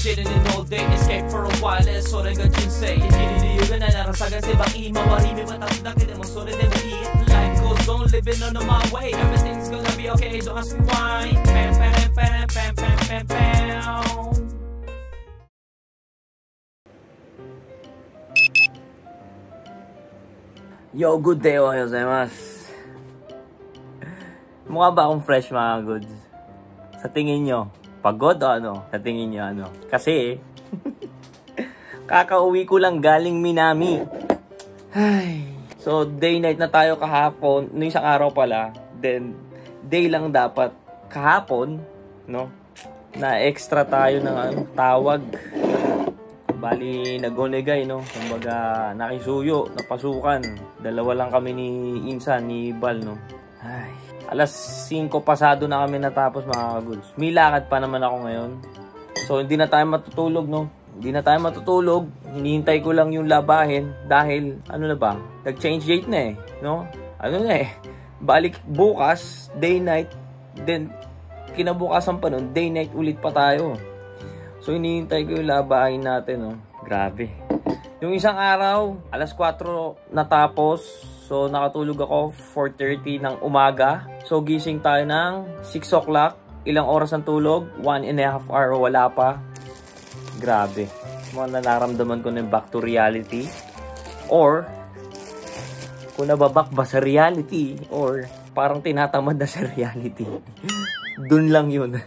chilling in all day, escape for a while,それが人生。生きる理由がないなら探せばいい。周り見渡すだけでもそれでもいい。Life goes on, living on my way. Everything's gonna be okay, don't ask me why. Pam, pam, pam, pam, pam, pam, pam. Yo, good day, ohayo gozaimasu. Mukha ba akong fresh, mga goods? Sa tingin nyo, pagod o ano? Sa tingin nyo ano? Kasi, kakauwi ko lang galing Minami. Ay. So, day-night na tayo kahapon. Noong isang araw pala. Then, day lang dapat. Kahapon, no? Na extra tayo ng ano, tawag. Bali, nag-onegay, no? Kumbaga, nakisuyo, napasukan. Dalawa lang kami ni Insan, ni Bal, no? Ay, alas 5 pasado na kami natapos, mga goods. May lakad pa naman ako ngayon. So, hindi na tayo matutulog, no? Hindi na tayo matutulog. Hinihintay ko lang yung labahin dahil, ano na ba? Nag-change date na eh, no? Ano na eh? Balik bukas, day-night. Then, kinabukasan pa nun, day-night ulit pa tayo. So, hinihintay ko yung labahin natin, no? Grabe. Yung isang araw, alas 4 natapos. So, nakatulog ako 4:30 ng umaga. So, gising tayo ng 6 o'clock. Ilang oras ang tulog? 1.5 hour, wala pa. Grabe. Mga nararamdaman ko na yung back to reality. Or, kung nababak ba sa reality. Or, parang tinatamad na sa reality. Dun lang yun.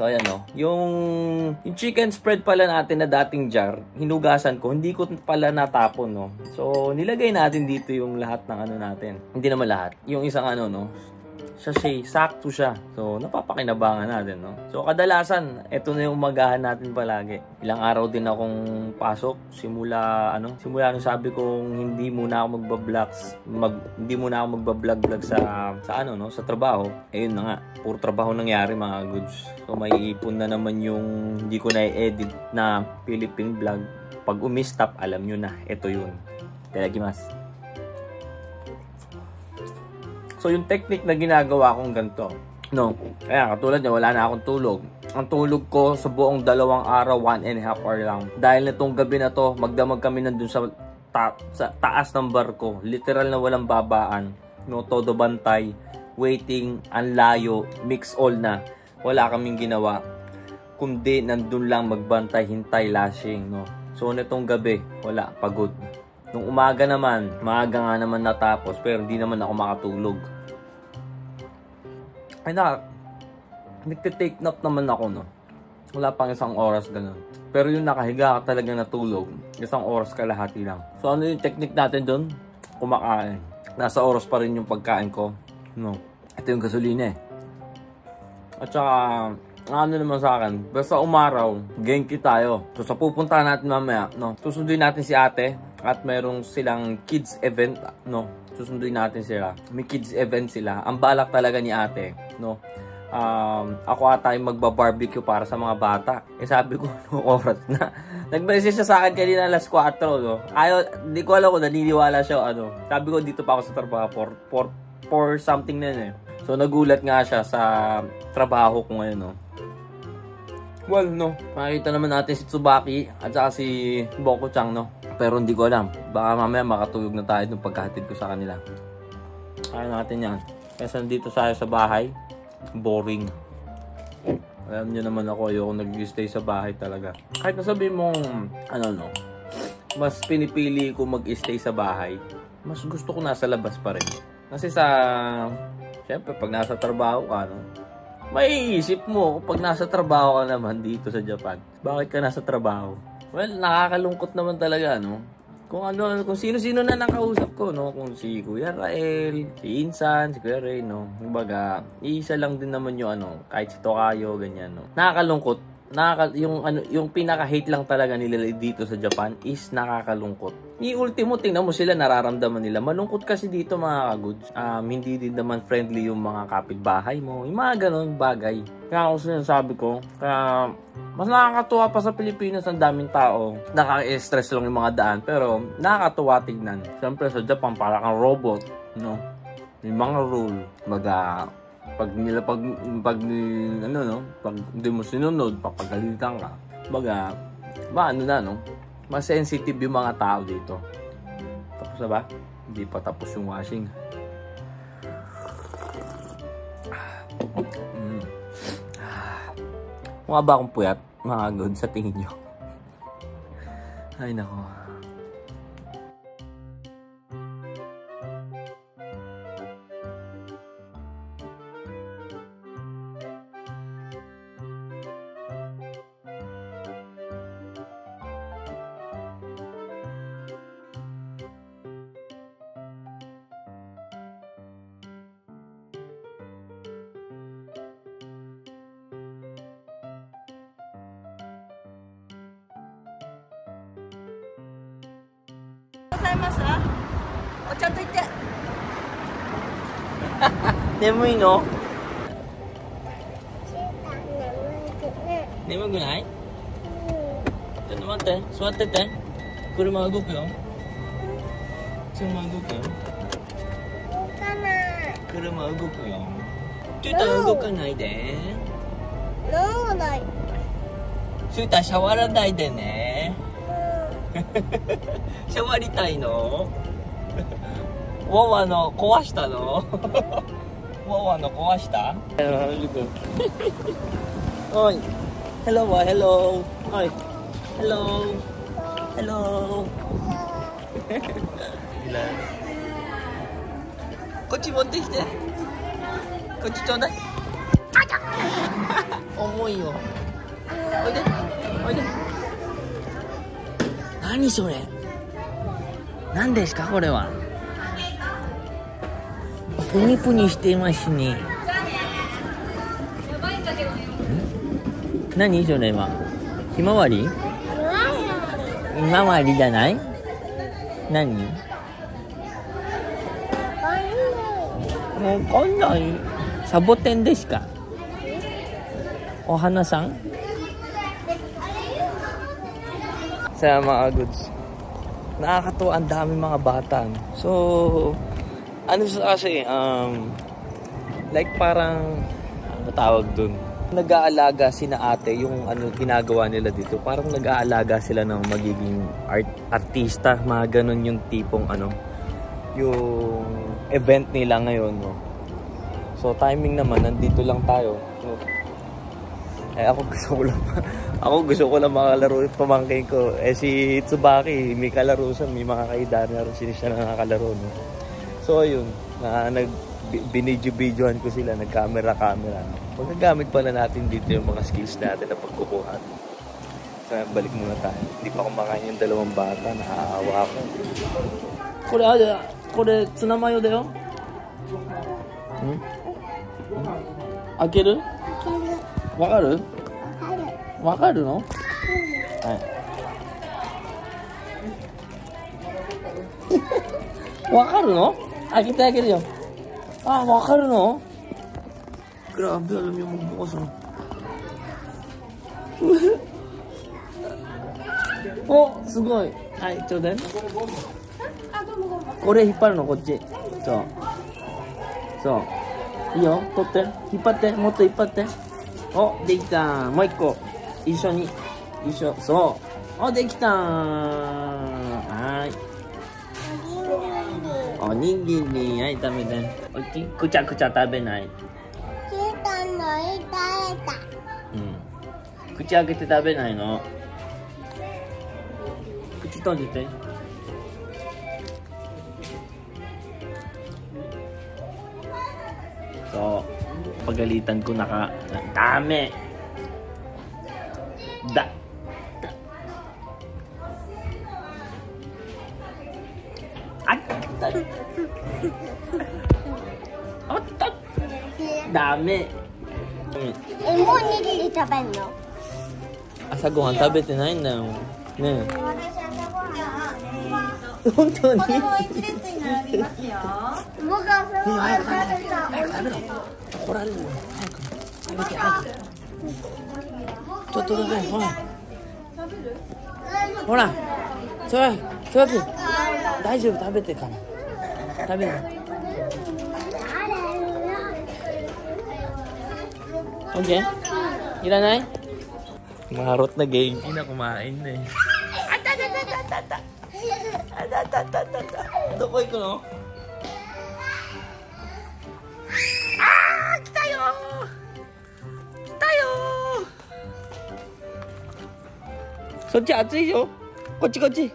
So, ayan o. Yung chicken spread pala natin na dating jar, hinugasan ko, hindi ko pala natapon, no. So, nilagay natin dito yung lahat ng ano natin. Hindi naman lahat. Yung isang ano, no. Sachet, sakto siya. So, napapakinabangan natin, no. So, kadalasan, ito na yung umagahan natin palagi. Ilang araw din akong pasok. Simula nung sabi kong hindi muna ako hindi muna ako magbablog sa ano, no, sa trabaho. Ayun na nga, puro trabaho nangyari, mga goods. So, may ipon na naman yung hindi ko na-edit na Philippine vlog. Pag umistop, alam nyo na, ito yun. Itadakimasu. So, yung technique na ginagawa kong ganito, no, kaya katulad niya, wala na akong tulog. Ang tulog ko sa buong 2 araw, 1.5 hour lang. Dahil nitong gabi na to, magdamag kami nandun sa taas ng barko. Literal na walang babaan. No, todo bantay, waiting, ang layo, mix all na. Wala kaming ginawa. Kundi nandun lang magbantay, hintay, lashing, no. So, nitong gabi, wala, pagod. Nung umaga naman, maaga nga naman natapos, pero hindi naman ako makatulog. Ay nagte-take nap naman ako, no. Wala pang 1 oras ganun. Pero yung nakahiga ka talaga natulog, 1 oras kalahati lang. So ano yung technique natin doon? Kumakain. Nasa oras pa rin yung pagkain ko, no. Ito yung gasolina eh. At saka, ano naman sa akin, basta umaraw, genki tayo. So sa pupuntahan natin mamaya, no, susunduin natin si ate. At mayroong silang kids event, no. Susunduin natin sila. May kids event sila. Ang balak talaga ni ate, no. Ako ata yung magba-barbecue para sa mga bata. Eh sabi ko, noong oras na. Nag-message siya sa akin kanina alas 4, no. Hindi ko alam kung naniniwala siya, ano. Sabi ko, dito pa ako sa trabaho for something na yun, eh. So nagulat nga siya sa trabaho ko ngayon, no. Well, no. Makikita naman natin si Tsubaki at saka si Boko-chan, no. Pero hindi ko alam. Baka mamaya makatulog na tayo nung pagkahatid ko sa kanila. Kaya natin yan. Kasi nandito tayo sa bahay. Boring. Alam nyo naman ako, ayoko nag-stay sa bahay talaga. Kahit nasabihin mong, ano no, mas pinipili ko mag-stay sa bahay, mas gusto ko nasa labas pa rin. Kasi syempre, pag nasa trabaho ka, no, maiisip mo pag nasa trabaho ka naman dito sa Japan. Bakit ka nasa trabaho? Well, nakakalungkot naman talaga, no? Kung sino-sino na nakausap ko, no? Kung si Kuya Rael, si Insan, si Kuya Ray, no? Kumbaga, iisa lang din naman yung kahit si Tokayo, ganyan, no? Nakakalungkot. Yung pinaka-hate lang talaga nila dito sa Japan is nakakalungkot. Ultimo, tingnan mo sila, nararamdaman nila. Malungkot kasi dito, mga kagoods. Hindi din naman friendly yung mga kapitbahay mo. Yung mga ganun bagay. Kaya ako sinasabi ko, kaya mas nakakatuwa pa sa Pilipinas, ang daming tao. Nakaka-stress lang yung mga daan, pero nakakatuwa tignan. Siyempre sa Japan, para kang robot, no? May mga rule. Pag ano no, pag hindi mo sinunod, papagalitan ka. Baga, ano na no, mas sensitive yung mga tao dito. Tapos na ba? Hindi pa tapos yung washing. Mukha ba akong puyat, mga good, sa tingin nyo? Ay nako. Oちゃんと言って。眠いの？眠くない？ちょっと待って、座ってて。車動くよ。車動くよ。車動くよ。ちょっと動かないで。シュータシャワらないでね。シャワりたいの？ワワの壊したの？ワワの壊した？おい、hello は hello。おい、hello。hello。こっち持ってきて。こっちちょうだい。重いよ。おいで、おいで。何それ？何ですかこれは？プニプニしていますね。何それは？ひまわり？ひまわりじゃない？何？もうこんないサボテンですか？お花さん？Sa mga goods, nakakatuwa, ang dami mga bata, no? So ano sa kasi like parang ano tawag dun, nag-aalaga sina ate yung ano ginagawa nila dito, parang nag-aalaga sila ng magiging artista, mga ganun yung tipong ano yung event nila ngayon, no? So timing naman, nandito lang tayo, no? Ako gusto ko lang makalaro yung pamangkin ko. Si Tsubaki, may kalaro siya, may mga kaidana rin siya na nakakalaro, no? So ayun, binidyo-videohan ko sila, nag-camera. Magagamit pala natin dito yung mga skills natin na pagkukuha. So balik muna tayo. Hindi pa kumakain yung dalawang bata, nakaawa ako. Kore, tsunamayo dayo? Akeru? Wakaru? Wakaru no? Wakaru no? Akita akeru yo. Ah, wakaru no? Grabe, alam yung magbukas no? Oh, sugoi. Hai, chodai. Kore hipparu no, kochi. So. So. いいよ、取って、引っ張って、もっと引っ張って。お、できた。もう一個。一緒に。一緒。そう。お、できた。はい。おにぎり。はい、食べて。おいしい。くちゃくちゃ食べない。うん。口開けて食べないの。口閉じて。So, pagalitan ko dami. Dami. もうおにぎり食べんの？朝ごはん食べてないんだよ。ねえ。本当に。子供1列に並びますよ。僕はそれを食べた。食べろ。怒られるよ。早く。早く。ちょっとだけ。ほら。ほら。それ大丈夫、食べてから。食べる。Okay? Ilanay? Marot na gay. Hindi na kumain na eh. Dukoy ko no? Ah! Tayo! Tayo! そっち暑いよ。こっちこっち。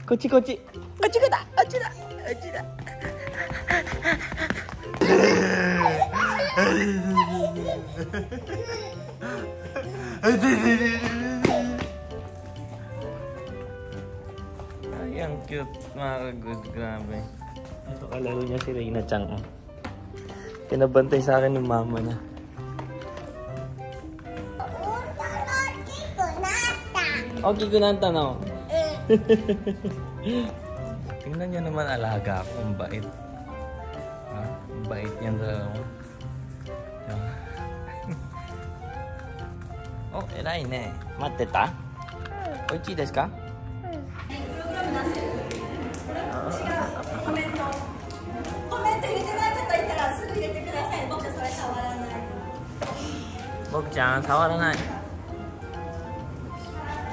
こっちこっち。こっちだ。あっちだ。あっちだ。Ay, ang cute mga good. Grabe. Ito kalaro niya si Reyna Chang. Pinabantay sa akin ng mama niya. Okay, kunanta na. Tingnan niyo naman alaga ako. Ang bait. Ha? Ang bait niyan sa... Oh, erai ne. Matte ta? Oichii desu ka? Boku-chan, sawaranai.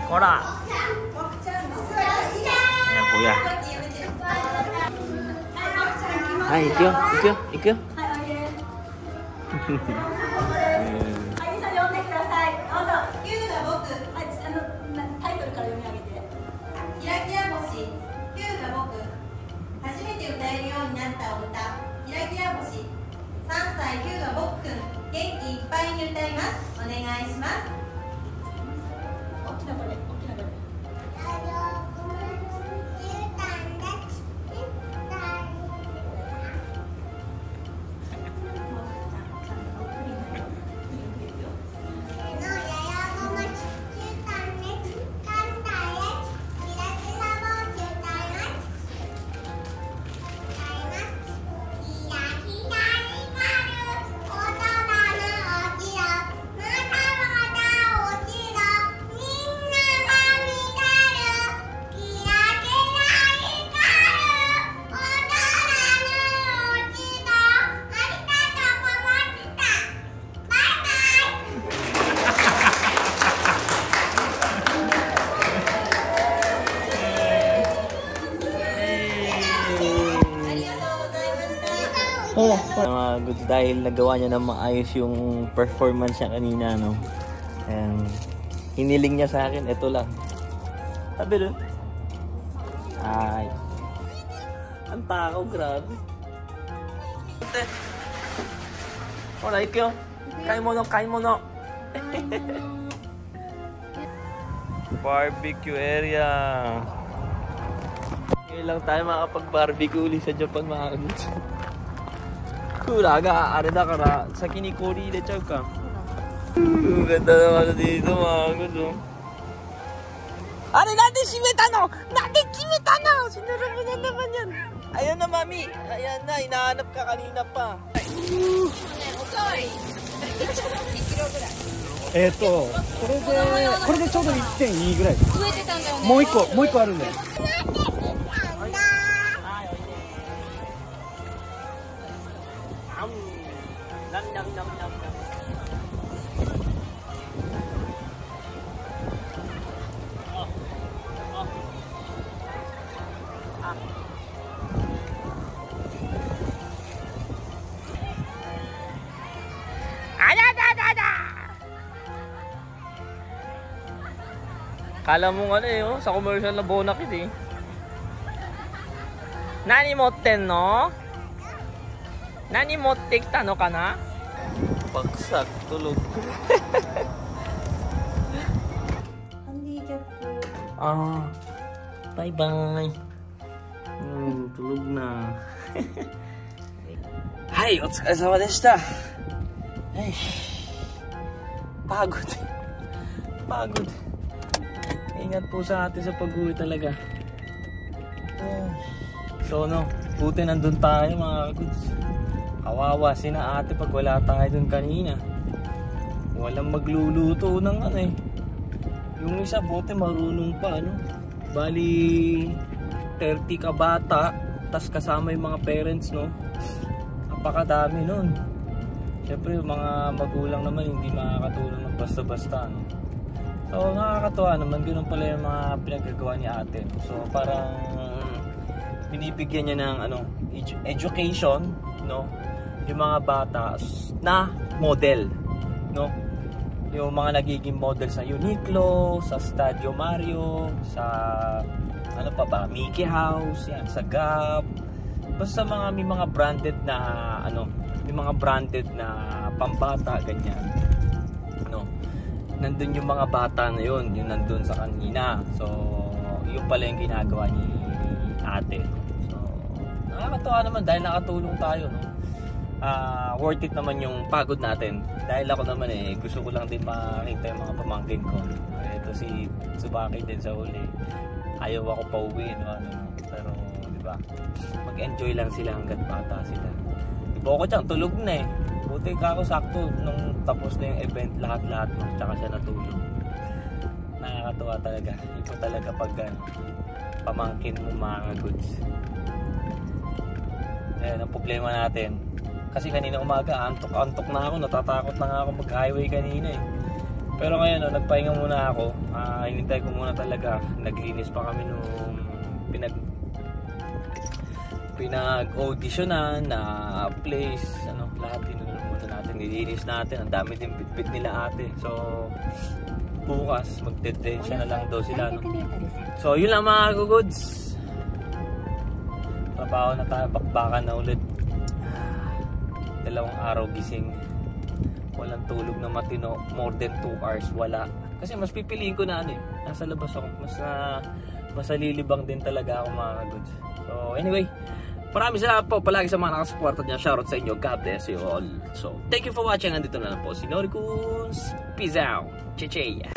Hora! Ayan, kuya. Ay, ikyo, ikyo, ikyo. Mga goods dahil nagawa niya na maayos yung performance niya kanina, no? And hiniling niya sa akin, ito lang. Sabi doon. Ay. Ang takaw, grabe. Hola, ikyo. Kaimono, kaimono. Barbecue area. Ngayon lang tayo makapag-barbecue ulit sa Japan, mga goods. クーラーがあれだから先に氷入れちゃうか。ganda naman dito mga gusto. Ano natin simeta no? Natin simeta no! Sinara mo na naman yan. Ayan na mami. Ayan na, hinahanap ka kanina pa. これでちょうど 1.2 ぐらい。もう一個あるんだよ。Kala mo ano eh, oh, sa commercial na Bonakid eh. Nani motten no? Nani motte kita no kana? Bagsak, tulog. Ah, bye bye. Tulog na. Hai, otsukaresama deshita. Ay, pagod. Pagod. Ingat po sa atin sa pag-uwi talaga. So no, buti nandun tayo mga kaguds. Kawawa sina ate pag wala tayo dun kanina. Walang magluluto ng ano eh. Yung isa buti marunong pa ano. Bali 30 ka bata, tas kasama yung mga parents no. Napakadami nun. Siyempre yung mga magulang naman hindi makakatulong ng basta-basta, no? So nakakatuwa naman, ganun pala yung mga pinagagawa ni ate. So parang binibigyan niya ng education, no, yung mga bata na model, no, yung mga nagiging model sa Uniqlo, sa Stadio Mario, sa ano pa ba, Mickey House, yan, sa Gap, basta may mga branded na may mga branded na pambata, ganyan, no. Nandun yung mga bata na yun, yung nandun sa kanina. So yun pala yung ginagawa ni ate. So nakakatawa naman dahil nakatulong tayo, no. Worth it naman yung pagod natin. Dahil ako naman gusto ko lang din makita yung mga pamangkin ko. Ito si Tsubaki din sa huli. Ayaw ako pauwi, no, pero di ba? Mag-enjoy lang sila hangga't bata sila. Boko Chan tulog na eh. Buti ka ako sakto nung tapos na yung event, lahat-lahat, no, tsaka siya natulog. Nakakatuwa talaga. Ito talaga pag pamangkin mo mga goods. Ayan ang problema natin. Kasi kanina umaga, antok na ako, natatakot na nga ako mag-highway kanina eh. Pero ngayon, nagpahinga muna ako. Hinintay ko muna talaga. Naglinis pa kami nung pinag-auditionan na place, lahat tinulong muna natin, nilinis natin. Ang dami din bitbit nila ate. So bukas magdedensya na lang daw sila, no? So yun lang mga goods. Trabaho na tayo, bakbakan na ulit. 2 araw gising, walang tulog na matino, more than 2 hours wala. Kasi mas pipiliin ko na nasa labas ako, mas nalilibang din talaga ako mga goods. So anyway, maraming salamat po palagi sa mga nakasuporta niya. Shoutout sa inyo, God bless you all. So thank you for watching. Andito na lang po si Norikuns. Peace out. Che-che.